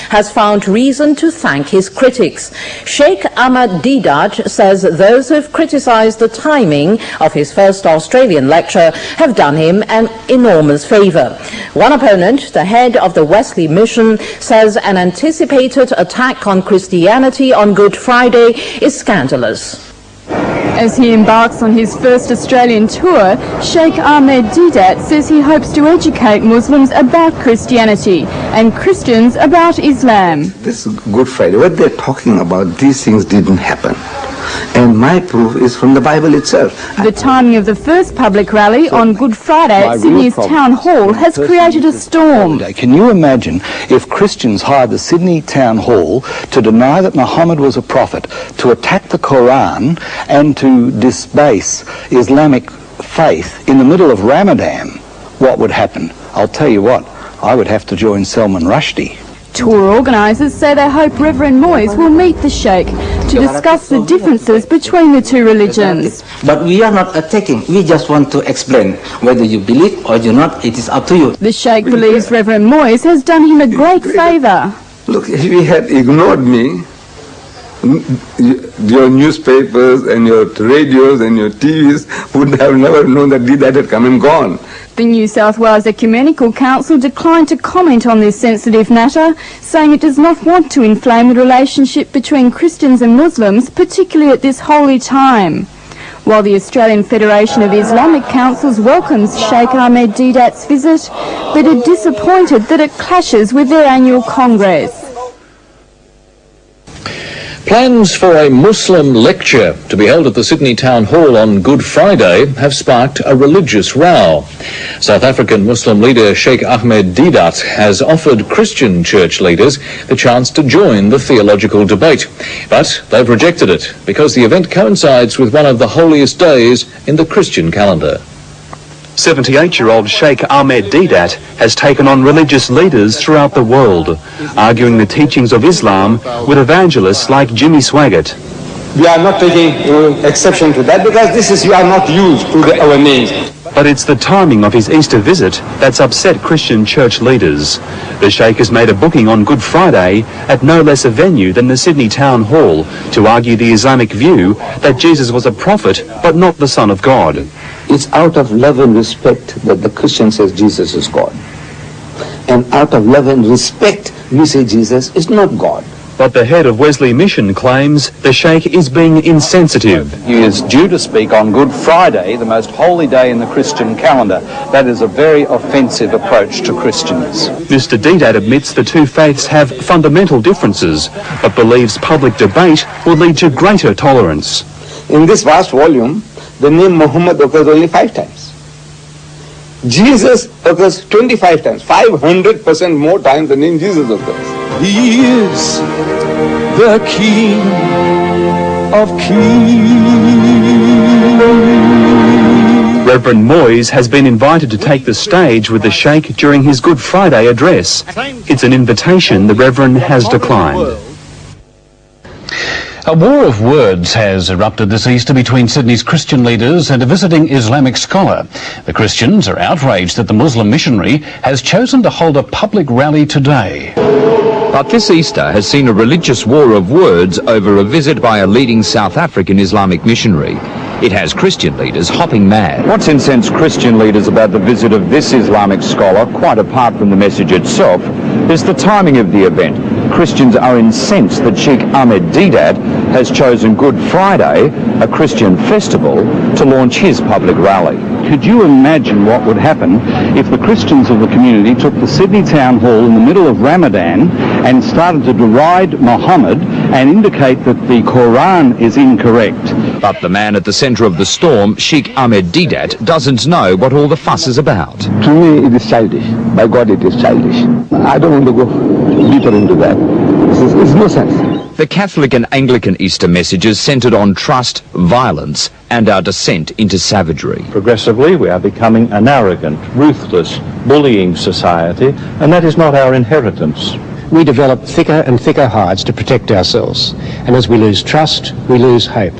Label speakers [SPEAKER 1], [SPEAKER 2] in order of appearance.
[SPEAKER 1] has found reason to thank his critics. Sheikh Ahmad Deidat says those who have criticised the timing of his first Australian lecture have done him an enormous favour. One opponent, the head of the Wesley Mission, says an anticipated attack on Christianity on Good Friday is scandalous.
[SPEAKER 2] As he embarks on his first Australian tour, Sheikh Ahmad Deidat says he hopes to educate Muslims about Christianity and Christians about Islam.
[SPEAKER 3] This Good Friday, what they're talking about, these things didn't happen. And my proof is from the Bible itself.
[SPEAKER 2] The timing of the first public rally on Good Friday at Sydney's Town Hall has created a storm.
[SPEAKER 4] Can you imagine if Christians hired the Sydney Town Hall to deny that Muhammad was a prophet, to attack the Quran and to disbase Islamic faith in the middle of Ramadan? What would happen? I'll tell you what, I would have to join Salman Rushdie.
[SPEAKER 2] Tour organisers say they hope Reverend Moyes will meet the Sheikh to discuss the differences between the two religions.
[SPEAKER 3] But we are not attacking, we just want to explain. Whether you believe or you not, it is up to you.
[SPEAKER 2] The Sheikh believes Reverend Moyes has done him a great favour.
[SPEAKER 3] Look, if he had ignored me, your newspapers and your radios and your TVs would have never known that Deidat had come and gone.
[SPEAKER 2] The New South Wales Ecumenical Council declined to comment on this sensitive matter, saying it does not want to inflame the relationship between Christians and Muslims, particularly at this holy time. While the Australian Federation of Islamic Councils welcomes Sheikh Ahmad Deidat's visit, but are disappointed that it clashes with their annual Congress.
[SPEAKER 5] Plans for a Muslim lecture to be held at the Sydney Town Hall on Good Friday have sparked a religious row. South African Muslim leader Sheikh Ahmad Deidat has offered Christian church leaders the chance to join the theological debate, but they've rejected it because the event coincides with one of the holiest days in the Christian calendar.
[SPEAKER 6] 78-year-old Sheikh Ahmad Deidat has taken on religious leaders throughout the world, arguing the teachings of Islam with evangelists like Jimmy Swaggart.
[SPEAKER 7] We are not taking exception to that because this is, you are not used to our names.
[SPEAKER 6] But it's the timing of his Easter visit that's upset Christian church leaders. The Sheikh has made a booking on Good Friday at no less a venue than the Sydney Town Hall to argue the Islamic view that Jesus was a prophet but not the Son of God.
[SPEAKER 3] It's out of love and respect that the Christian says Jesus is God. And out of love and respect, we say Jesus is not God.
[SPEAKER 6] But the head of Wesley Mission claims the Sheikh is being insensitive.
[SPEAKER 4] He is due to speak on Good Friday, the most holy day in the Christian calendar. That is a very offensive approach to Christians.
[SPEAKER 6] Mr. Deidat admits the two faiths have fundamental differences, but believes public debate will lead to greater tolerance.
[SPEAKER 7] In this vast volume, the name Muhammad occurs only 5 times. Jesus occurs 25 times, 500% more times the name Jesus occurs.
[SPEAKER 8] He is the King of Kings.
[SPEAKER 6] Reverend Moyes has been invited to take the stage with the Sheikh during his Good Friday address. It's an invitation the Reverend has declined.
[SPEAKER 9] A war of words has erupted this Easter between Sydney's Christian leaders and a visiting Islamic scholar. The Christians are outraged that the Muslim missionary has chosen to hold a public rally today.
[SPEAKER 10] But this Easter has seen a religious war of words over a visit by a leading South African Islamic missionary. It has Christian leaders hopping mad.
[SPEAKER 4] What's incensed Christian leaders about the visit of this Islamic scholar, quite apart from the message itself, is the timing of the event. Christians are incensed that Sheikh Ahmad Deidat has chosen Good Friday, a Christian festival, to launch his public rally. Could you imagine what would happen if the Christians of the community took the Sydney Town Hall in the middle of Ramadan and started to deride Muhammad and indicate that the Quran is incorrect?
[SPEAKER 10] But the man at the centre of the storm, Sheikh Ahmad Deidat, doesn't know what all the fuss is about.
[SPEAKER 3] To me, it is childish. By God, it is childish. I don't want to go deeper into that. It's no sense.
[SPEAKER 10] The Catholic and Anglican Easter messages centred on trust, violence, and our descent into savagery.
[SPEAKER 4] Progressively, we are becoming an arrogant, ruthless, bullying society, and that is not our inheritance.
[SPEAKER 11] We develop thicker and thicker hides to protect ourselves, and as we lose trust, we lose hope.